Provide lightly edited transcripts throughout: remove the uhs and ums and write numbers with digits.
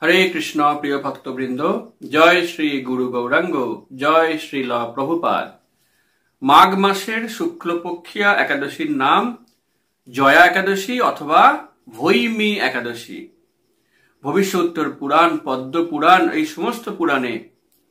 হরে কৃষ্ণ প্রিয় ভক্তবৃন্দ, জয় শ্রী গুরু গৌরাঙ্গ, জয় শ্রীল প্রভুপাদ। মাঘ মাসের শুক্লপক্ষিয়া একাদশীর নাম জয়া একাদশী অথবা ভৈমী একাদশী। ভবিষ্যোত্তর পুরাণ, পদ্ম পুরাণ, এই সমস্ত পুরাণে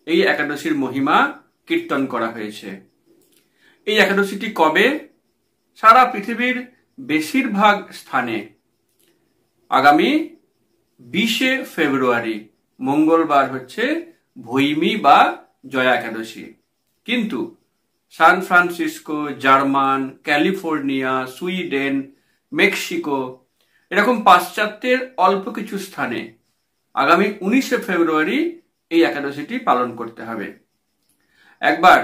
এই একাদশীর মহিমা কীর্তন করা হয়েছে। এই একাদশীটি কবে? সারা পৃথিবীর বেশিরভাগ স্থানে আগামী 20শে ফেব্রুয়ারি মঙ্গলবার হচ্ছে ভৈমী বা জয়া একাদশী। কিন্তু San Francisco, German, California, Sweden, Mexico এরকম পাশ্চাত্যের অল্প কিছু স্থানে আগামী 19শে ফেব্রুয়ারি এই একাদশীটি পালন করতে হবে। একবার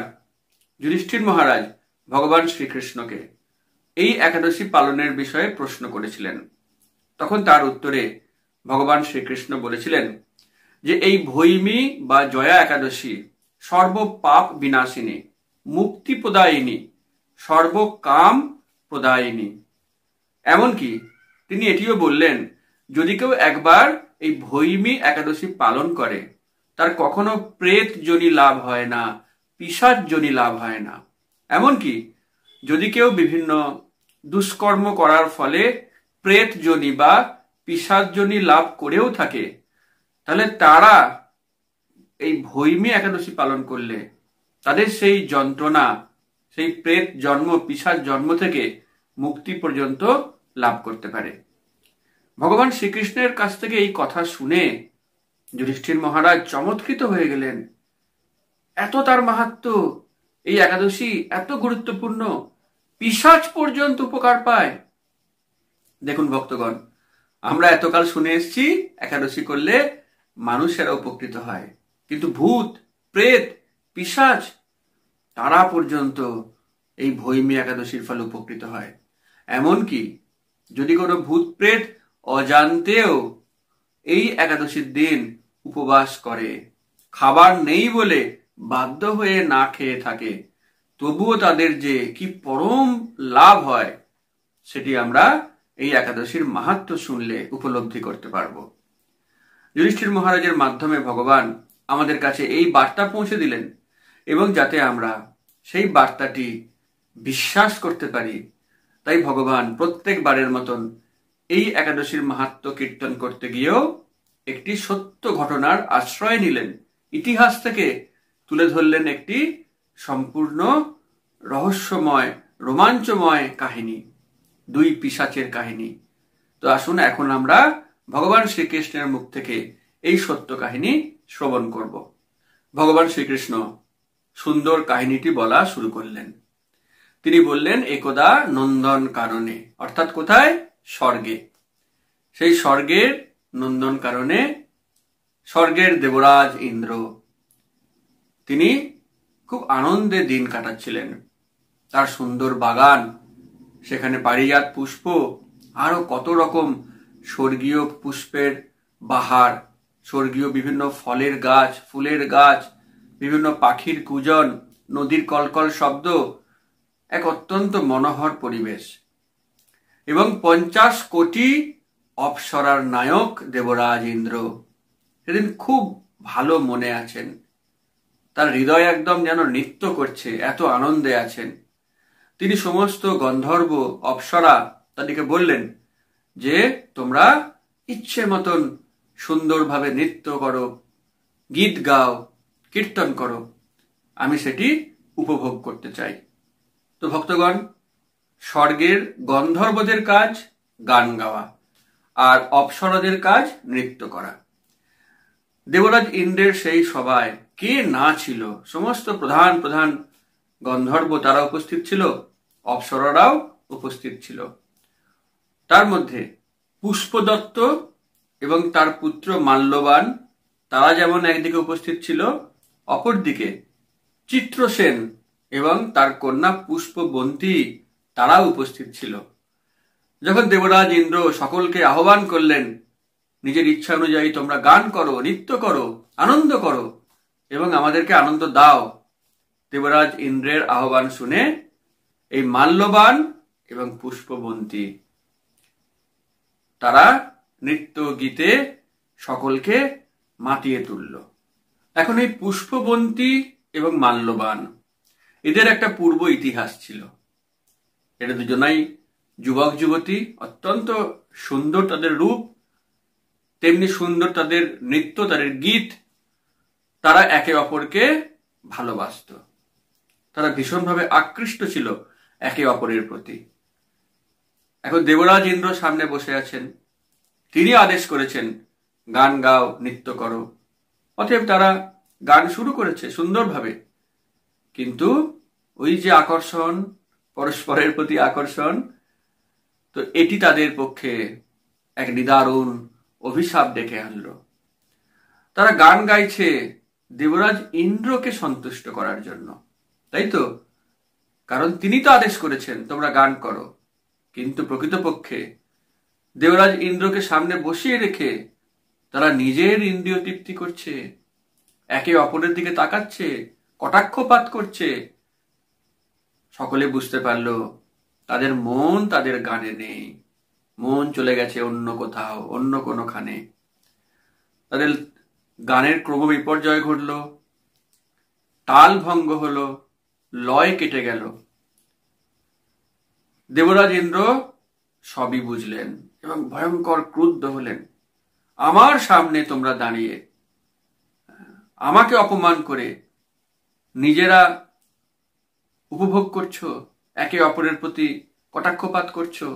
যুধিষ্ঠির মহারাজ ভগবান শ্রীকৃষ্ণকে এই একাদশী পালনের বিষয়ে প্রশ্ন করেছিলেন। তখন তার উত্তরে ভগবান শ্রীকৃষ্ণ বলেছিলেন যে এই ভৈমী বা জয়া একাদশী সর্বপাপ বিনাশিনী, মুক্তি প্রদায়িনী, সর্বকাম প্রদায়িনী। এমনকি তিনি এটিও বললেন, যদি কেউ একবার এই ভৈমী একাদশী পালন করে তার কখনো প্রেত যোনি লাভ হয় না, পিশাচ যোনি লাভ হয় না। এমনকি যদি কেউ বিভিন্ন দুষ্কর্ম করার ফলে প্রেত যোনি বা পিশাচ যোনি লাভ করেও থাকে, তাহলে তারা এই ভৈমী একাদশী পালন করলে তাদের সেই যন্ত্রণা, সেই প্রেত জন্ম, পিশাচ জন্ম থেকে মুক্তি পর্যন্ত লাভ করতে পারে। ভগবান শ্রীকৃষ্ণের কাছ থেকে এই কথা শুনে যুধিষ্ঠির মহারাজ চমৎকৃত হয়ে গেলেন। এত তার মাহাত্ম্য, এই একাদশী এত গুরুত্বপূর্ণ, পিশাচ পর্যন্ত উপকার পায়। দেখুন ভক্তগণ, আমরা এতকাল শুনে এসেছি একাদশী করলে মানুষেরা উপকৃত হয়, কিন্তু ভূত, প্রেত, পিশাচ তারা পর্যন্ত এই ভৈমী একাদশীর ফলে উপকৃত হয়। এমনকি যদি কোনো ভূত প্রেত অজান্তেও এই একাদশীর দিন উপবাস করে, খাবার নেই বলে বাধ্য হয়ে না খেয়ে থাকে, তবুও তাদের যে কি পরম লাভ হয় সেটি আমরা এই একাদশীর মাহাত্ম্য শুনলে উপলব্ধি করতে পারবো। যুধিষ্ঠির মহারাজের মাধ্যমে ভগবান আমাদের কাছে এই বার্তা পৌঁছে দিলেন, এবং যাতে আমরা সেই বার্তাটি বিশ্বাস করতে পারি, তাই ভগবান প্রত্যেকবারের মতন এই একাদশীর মাহাত্ম্য কীর্তন করতে গিয়েও একটি সত্য ঘটনার আশ্রয় নিলেন। ইতিহাস থেকে তুলে ধরলেন একটি সম্পূর্ণ রহস্যময়, রোমাঞ্চময় কাহিনী, দুই পিশাচের কাহিনী। তো আসুন এখন আমরা ভগবান শ্রীকৃষ্ণের মুখ থেকে এই সত্য কাহিনী শ্রবণ করব। ভগবান শ্রীকৃষ্ণ সুন্দর কাহিনীটি বলা শুরু করলেন। তিনি বললেন, একদা নন্দন কাননে, অর্থাৎ কোথায়? স্বর্গে। সেই স্বর্গের নন্দন কাননে স্বর্গের দেবরাজ ইন্দ্র তিনি খুব আনন্দে দিন কাটাচ্ছিলেন। তার সুন্দর বাগান, সেখানে পারিজাত পুষ্প, আরো কত রকম স্বর্গীয় পুষ্পের বাহার, স্বর্গীয় বিভিন্ন ফলের গাছ, ফুলের গাছ, বিভিন্ন পাখির কুজন, নদীর কলকল শব্দ, এক অত্যন্ত মনোহর পরিবেশ। এবং 50 কোটি অপ্সরার নায়ক দেবরাজ ইন্দ্র সেদিন খুব ভালো মনে আছেন। তার হৃদয় একদম যেন নৃত্য করছে, এত আনন্দে আছেন। তিনি সমস্ত গন্ধর্ব, অপ্সরা তাদেরকে বললেন যে তোমরা ইচ্ছে মতন সুন্দরভাবে নৃত্য করো, গীত গাও, কীর্তন করো, আমি সেটি উপভোগ করতে চাই। তো ভক্তগণ, স্বর্গের গন্ধর্বদের কাজ গান গাওয়া, আর অপ্সরাদের কাজ নৃত্য করা। দেবরাজ ইন্দ্রের সেই সভায় কে না ছিল? সমস্ত প্রধান প্রধান গন্ধর্ব তারা উপস্থিত ছিল, অপ্সরারাও উপস্থিত ছিল। তার মধ্যে পুষ্পদত্ত এবং তার পুত্র মাল্যবান তারা যেমন একদিকে উপস্থিত ছিল, অপরদিকে চিত্রসেন এবং তার কন্যা পুষ্পবন্তী তারাও উপস্থিত ছিল। যখন দেবরাজ ইন্দ্র সকলকে আহ্বান করলেন, নিজের ইচ্ছা অনুযায়ী তোমরা গান করো, নৃত্য করো, আনন্দ করো এবং আমাদেরকে আনন্দ দাও, দেবরাজ ইন্দ্রের আহ্বান শুনে এই মাল্যবান এবং পুষ্পবন্তী তারা নৃত্য গীতে সকলকে মাতিয়ে তুলল। এখন এই পুষ্পবন্তী এবং মাল্যবান এদের একটা পূর্ব ইতিহাস ছিল। এরা দুজনাই যুবক যুবতী, অত্যন্ত সুন্দর তাদের রূপ, তেমনি সুন্দর তাদের নৃত্য, তাদের গীত। তারা একে অপরকে ভালোবাসত, তারা ভীষণভাবে আকৃষ্ট ছিল একে অপরের প্রতি। এখন দেবরাজ ইন্দ্র সামনে বসে আছেন, তিনি আদেশ করেছেন গান গাও, নৃত্য করো। অতএব তারা গান শুরু করেছে সুন্দরভাবে, কিন্তু ওই যে আকর্ষণ, পরস্পরের প্রতি আকর্ষণ, তো এটি তাদের পক্ষে এক নিদারুণ অভিশাপ ডেকে আনলো। তারা গান গাইছে দেবরাজ ইন্দ্রকে সন্তুষ্ট করার জন্য, তাই তো? কারণ তিনি তো আদেশ করেছেন তোমরা গান করো। কিন্তু প্রকৃতপক্ষে দেবরাজ ইন্দ্রকে সামনে বসিয়ে রেখে তারা নিজের ইন্দ্রিয় তৃপ্তি করছে, একে অপরের দিকে তাকাচ্ছে, কটাক্ষপাত করছে। সকলে বুঝতে পারল তাদের মন তাদের গানে নেই, মন চলে গেছে অন্য কোথাও, অন্য কোনোখানে। তাদের গানের ক্রম বিপর্যয় ঘটল, তাল ভঙ্গ হলো, লয় কেটে গেল। দেবরাজ ইন্দ্র সবই বুঝলেন এবং ভয়ঙ্কর ক্রুদ্ধ হলেন। আমার সামনে তোমরা দাঁড়িয়ে আমাকে অপমান করে নিজেরা উপভোগ করছো, একে অপরের প্রতি কটাক্ষপাত করছো,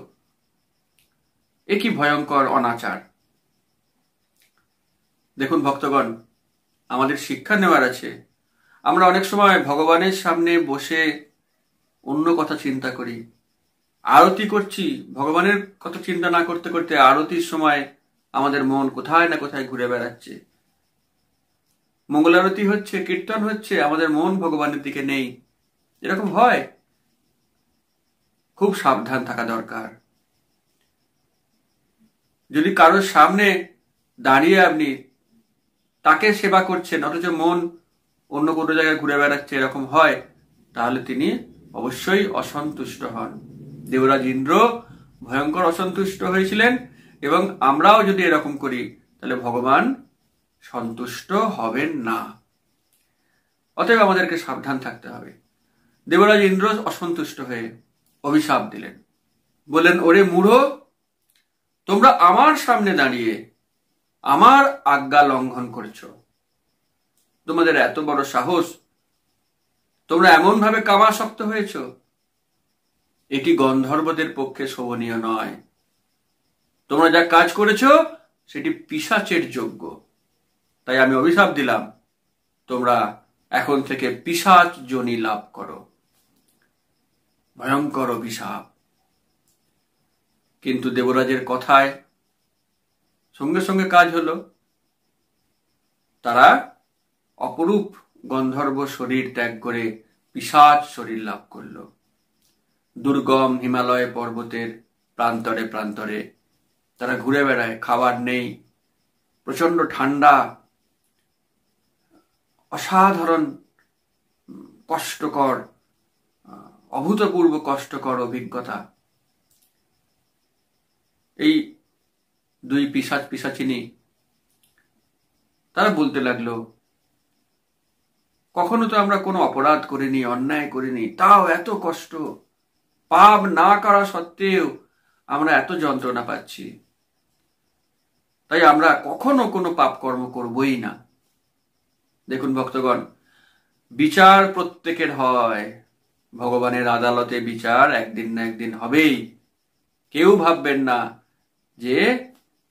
এ কি ভয়ঙ্কর অনাচার। দেখুন ভক্তগণ, আমাদের শিক্ষা নেওয়ার আছে। আমরা অনেক সময় ভগবানের সামনে বসে অন্য কথা চিন্তা করি, আরতি করছি, ভগবানের কথা চিন্তা না করতে করতে আরতির সময় আমাদের মন কোথায় না কোথায় ঘুরে বেড়াচ্ছে। মঙ্গলারতি হচ্ছে, কীর্তন হচ্ছে, আমাদের মন ভগবানের দিকে নেই। এরকম হয়, খুব সাবধান থাকা দরকার। যদি কারোর সামনে দাঁড়িয়ে আপনি তাকে সেবা করছেন অথচ মন অন্য কোনো জায়গায় ঘুরে বেড়াচ্ছে, এরকম হয়, তাহলে তিনি অবশ্যই অসন্তুষ্ট হন। দেবরাজ ইন্দ্র ভয়ঙ্কর অসন্তুষ্ট হয়েছিলেন, এবং আমরাও যদি এরকম করি তাহলে ভগবান সন্তুষ্ট হবেন না। অতএব আমাদেরকে সাবধান থাকতে হবে। দেবরাজ ইন্দ্র অসন্তুষ্ট হয়ে অভিশাপ দিলেন, বললেন, ওরে মূঢ়, তোমরা আমার সামনে দাঁড়িয়ে আমার আজ্ঞা লঙ্ঘন করছো। তোমাদের এত বড় সাহস, তোমরা এমন ভাবে কামাসক্ত হয়েছ, এটি গন্ধর্বদের পক্ষে শোভনীয় নয়। তোমরা যা কাজ করেছো সেটি পিশাচের যোগ্য। তাই আমি অভিশাপ দিলাম, তোমরা এখন থেকে পিশাচ যোনি লাভ করো। ভয়ঙ্কর অভিশাপ। কিন্তু দেবরাজের কথায় সঙ্গে সঙ্গে কাজ হলো। তারা অপরূপ গন্ধর্ব শরীর ত্যাগ করে পিশাচ শরীর লাভ করল। দুর্গম হিমালয় পর্বতের প্রান্তরে প্রান্তরে তারা ঘুরে বেড়ায়, খাবার নেই, প্রচন্ড ঠান্ডা, অসাধারণ কষ্টকর, অভূতপূর্ব কষ্টকর অভিজ্ঞতা। এই দুই পিশাচ পিশাচিনী তারা বলতে লাগলো, কখনো তো আমরা কোনো অপরাধ করিনি, অন্যায় করিনি, তাও এত কষ্ট, পাপ না করা সত্ত্বেও আমরা এত যন্ত্রণা পাচ্ছি। তাই আমরা কখনো কোনো পাপ কর্ম করবই না। দেখুন ভক্তগণ, বিচার প্রত্যেকের হয়, ভগবানের আদালতে বিচার একদিন না একদিন হবেই। কেউ ভাববেন না যে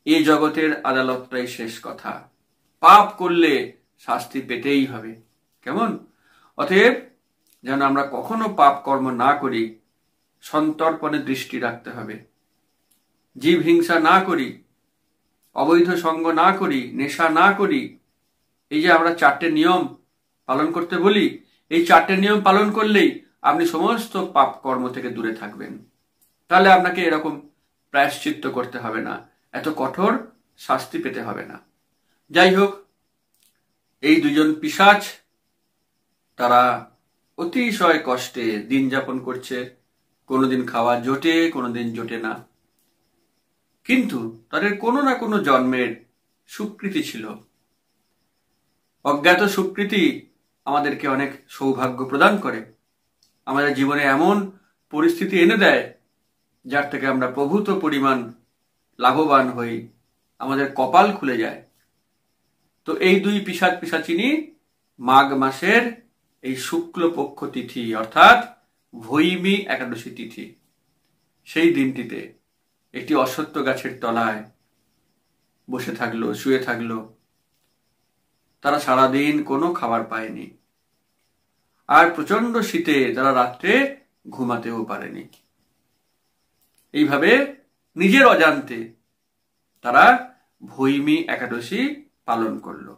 এই জগতের আদালতটাই শেষ কথা, পাপ করলে শাস্তি পেতেই হবে, কেমন? অতএব যেন আমরা কখনো পাপ কর্ম না করি, সন্তর্পণে দৃষ্টি রাখতে হবে। জীব হিংসা না করি, অবৈধ সঙ্গ না করি, নেশা না করি। এই যে আমরা 4টে নিয়ম পালন করতে বলি, এই 4টে নিয়ম পালন করলেই আপনি সমস্ত পাপ কর্ম থেকে দূরে থাকবেন। তাহলে আপনাকে এরকম প্রায়শ্চিত্ত করতে হবে না, এত কঠোর শাস্তি পেতে হবে না। যাই হোক, এই দুজন পিশাচ তারা অতিশয় কষ্টে দিন যাপন করছে। কোনোদিন খাওয়া জোটে, কোনোদিন জোটে না, কিন্তু তাদের কোনো না কোনো জন্মের সুকৃতি ছিল। অজ্ঞাত সুকৃতি আমাদেরকে অনেক সৌভাগ্য প্রদান করে, আমাদের জীবনে এমন পরিস্থিতি এনে দেয় যার থেকে আমরা প্রভূত পরিমাণ লাভবান হই, আমাদের কপাল খুলে যায়। তো এই দুই পিশাচ পিশাচিনী মাঘ মাসের এই শুক্লপক্ষ তিথি অর্থাৎ ভৈমী একাদশী তিথি, সেই দিনটিতে একটি অশ্বত্থ গাছের তলায় বসে থাকলো, শুয়ে থাকলো। তারা সারাদিন কোনো খাবার পায়নি, আর প্রচন্ড শীতে তারা রাত্রে ঘুমাতেও পারেনি। এইভাবে নিজের অজান্তে তারা ভৈমী একাদশী পালন করলো।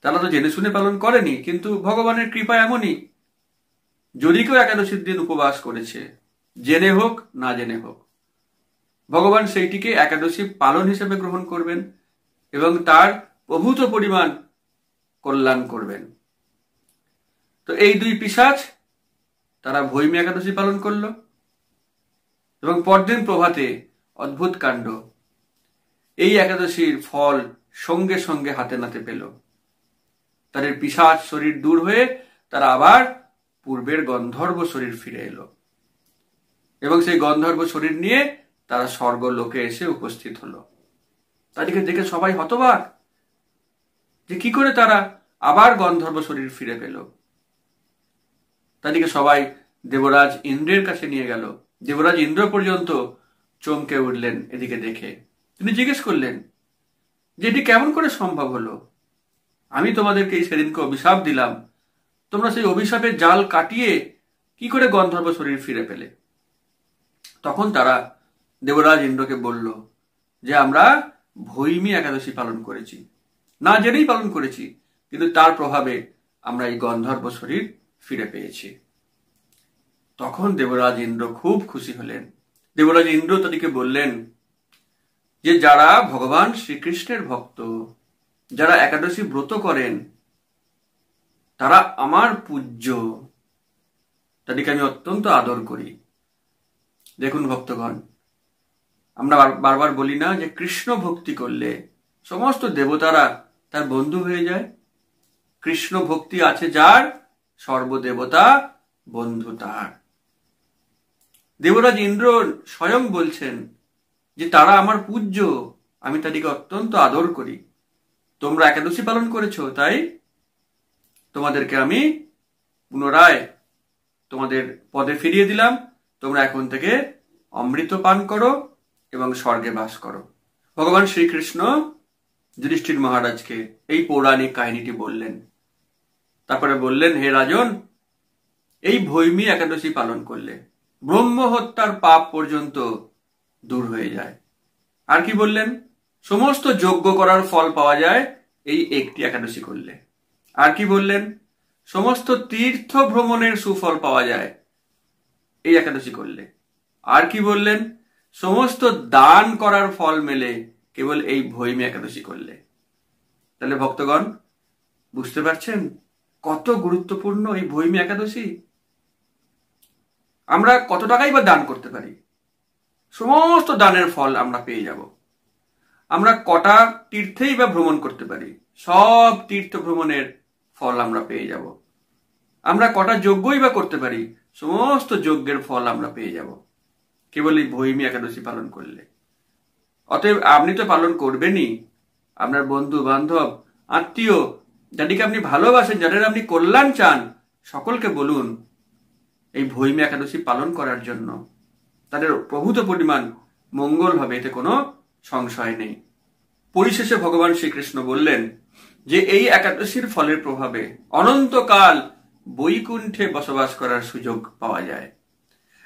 তারা তো জেনে শুনে পালন করেনি, কিন্তু ভগবানের কৃপা এমনই, যদি কেউ একাদশীর দিন উপবাস করেছে, জেনে হোক না জেনে হোক, ভগবান সেইটিকে একাদশী পালন হিসেবে গ্রহণ করবেন এবং তার প্রভূত পরিমাণ কল্যাণ করবেন। তো এই দুই পিশাচ তারা ভৈমী একাদশী পালন করলো এবং পরদিন প্রভাতে অদ্ভুত কাণ্ড, এই একাদশীর ফল সঙ্গে সঙ্গে হাতে নাতে পেল। তাদের পিশাচ শরীর দূর হয়ে তারা আবার পূর্বের গন্ধর্ব শরীর ফিরে এলো এবং সেই গন্ধর্ব শরীর নিয়ে তারা স্বর্গলোকে এসে উপস্থিত হলো। তাদেরকে দেখে সবাই হতবাক যে কি করে তারা আবার গন্ধর্ব শরীর ফিরে পেল। তাদেরকে সবাই দেবরাজ ইন্দ্রের কাছে নিয়ে গেল। দেবরাজ ইন্দ্র পর্যন্ত চমকে উঠলেন এদিকে দেখে। তিনি জিজ্ঞেস করলেন যে এটি কেমন করে সম্ভব হলো? আমি তোমাদেরকে সেদিনকে অভিশাপ দিলাম, তোমরা সেই অভিশাপের জাল কাটিয়ে কি করে গন্ধর্ব শরীর ফিরে পেলে? তখন তারা দেবরাজ ইন্দ্রকে বলল যে আমরা ভৈমী একাদশী পালন করেছি, না জেনেই পালন করেছি, কিন্তু তার প্রভাবে আমরা এই গন্ধর্ব শরীর ফিরে পেয়েছি। তখন দেবরাজ ইন্দ্র খুব খুশি হলেন। দেবরাজ ইন্দ্র তাদেরকে বললেন যে যারা ভগবান শ্রীকৃষ্ণের ভক্ত, যারা একাদশী ব্রত করেন, তারা আমার পূজ্য, তাদেরকে আমি অত্যন্ত আদর করি। দেখুন ভক্তগণ, আমরা বারবার বলি না যে কৃষ্ণ ভক্তি করলে সমস্ত দেবতারা তার বন্ধু হয়ে যায়? কৃষ্ণ ভক্তি আছে যার, সর্বদেবতা বন্ধু তার। দেবরাজ ইন্দ্র স্বয়ং বলছেন যে তারা আমার পূজ্য, আমি তাদেরকে অত্যন্ত আদর করি। তোমরা একাদশী পালন করেছো, তাই তোমাদেরকে আমি পুনরায় তোমাদের পদে ফিরিয়ে দিলাম। তোমরা এখন থেকে অমৃত পান করো এবং স্বর্গে বাস করো। ভগবান শ্রীকৃষ্ণ যুধিষ্ঠির মহারাজকে এই পৌরাণিক কাহিনীটি বললেন। তারপরে বললেন, হে রাজন, এই ভৈমী একাদশী পালন করলে ব্রহ্ম হত্যার পাপ পর্যন্ত দূর হয়ে যায়। আর কি বললেন? সমস্ত যজ্ঞ করার ফল পাওয়া যায় এই একটি একাদশী করলে। আর কি বললেন? সমস্ত তীর্থ ভ্রমণের সুফল পাওয়া যায় এই একাদশী করলে। আর কি বললেন? সমস্ত দান করার ফল মেলে কেবল এই ভৈমী একাদশী করলে। তাহলে ভক্তগণ বুঝতে পারছেন কত গুরুত্বপূর্ণ এই ভৈমী একাদশী। আমরা কত টাকাই বা দান করতে পারি, সমস্ত দানের ফল আমরা পেয়ে যাব। আমরা কটা তীর্থেই বা ভ্রমণ করতে পারি, সব তীর্থ ভ্রমণের ফল আমরা পেয়ে যাব। আমরা কটা যজ্ঞই বা করতে পারি, সমস্ত যজ্ঞের ফল আমরা পেয়ে যাব কেবল এই ভৈমী একাদশী পালন করলে। অতএব আপনি তো পালন করবেনই, আপনার বন্ধু বান্ধব আত্মীয় যাদেরকে আপনি ভালোবাসেন, যাদের আপনি কল্যাণ চান, সকলকে বলুন এই ভৈমী একাদশী পালন করার জন্য। তাদের প্রভূত পরিমাণ মঙ্গল হবে, এতে কোনো সংশয় নেই। পরিশেষে ভগবান শ্রীকৃষ্ণ বললেন যে এই একাদশীর ফলের প্রভাবে অনন্তকাল বৈকুণ্ঠে বসবাস করার সুযোগ পাওয়া যায়।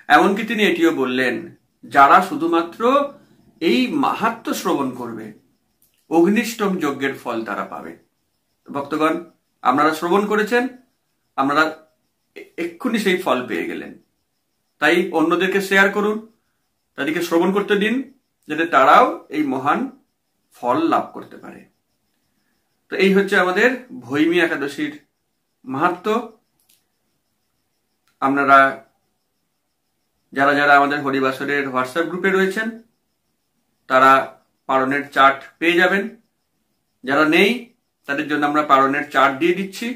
এমনকি তিনি এটিও বললেন, যারা শুধুমাত্র এই মাহাত্ম্য শ্রবণ করবে, অগ্নিষ্টম যজ্ঞের ফল তারা পাবে। ভক্তগণ, আপনারা শ্রবণ করেছেন, আপনারা এক্ষুনি সেই ফল পেয়ে গেলেন। তাই অন্যদেরকে শেয়ার করুন, তাদেরকে শ্রবণ করতে দিন, যাতে তারাও এই মহান ফল লাভ করতে পারে। তো এই হচ্ছে আমাদের ভৈমী একাদশীর মাহাত্ম্য। আপনারা যারা যারা আমাদের হরিবাসরের হোয়াটসঅ্যাপ গ্রুপে রয়েছেন, তারা পালনের চার্ট পেয়ে যাবেন। যারা নেই তাদের জন্য আমরা পালনের চার্ট দিয়ে দিচ্ছি,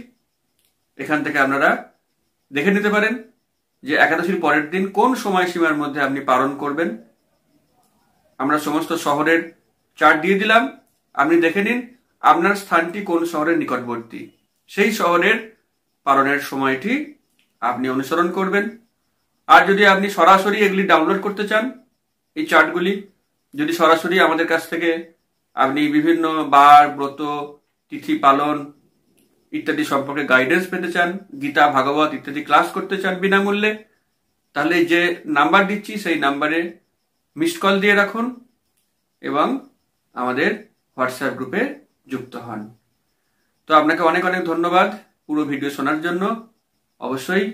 এখান থেকে আপনারা দেখে নিতে পারেন যে একাদশীর পরের দিন কোন সময়সীমার মধ্যে আপনি পালন করবেন। আমরা সমস্ত শহরের চার্ট দিয়ে দিলাম, আপনি দেখে নিন আপনার স্থানটি কোন শহরের নিকটবর্তী, সেই শহরের পালনের সময়টি আপনি অনুসরণ করবেন। আর যদি আপনি সরাসরি এগুলি ডাউনলোড করতে চান, এই চার্টগুলি যদি সরাসরি আমাদের কাছ থেকে আপনি বিভিন্ন বার, ব্রত, তিথি পালন ইত্যাদি সম্পর্কে গাইডেন্স পেতে চান, গীতা, ভাগবত ইত্যাদি ক্লাস করতে চান বিনামূল্যে, তাহলে যে নাম্বার দিচ্ছি সেই নাম্বারে মিসড কল দিয়ে রাখুন এবং আমাদের হোয়াটসঅ্যাপ গ্রুপে যুক্ত হন। তো আপনাকে অনেক অনেক ধন্যবাদ পুরো ভিডিও শোনার জন্য। অবশ্যই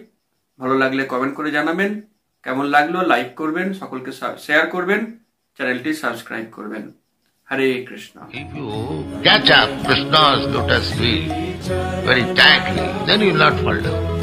ভালো লাগলে কমেন্ট করে জানাবেন, কেমন লাগলো লাইক করবেন, সকলকে শেয়ার করবেন, চ্যানেলটি সাবস্ক্রাইব করবেন। হরে Krishna. If you catch up Krishna's lotus feet very tightly, then you will not fall down.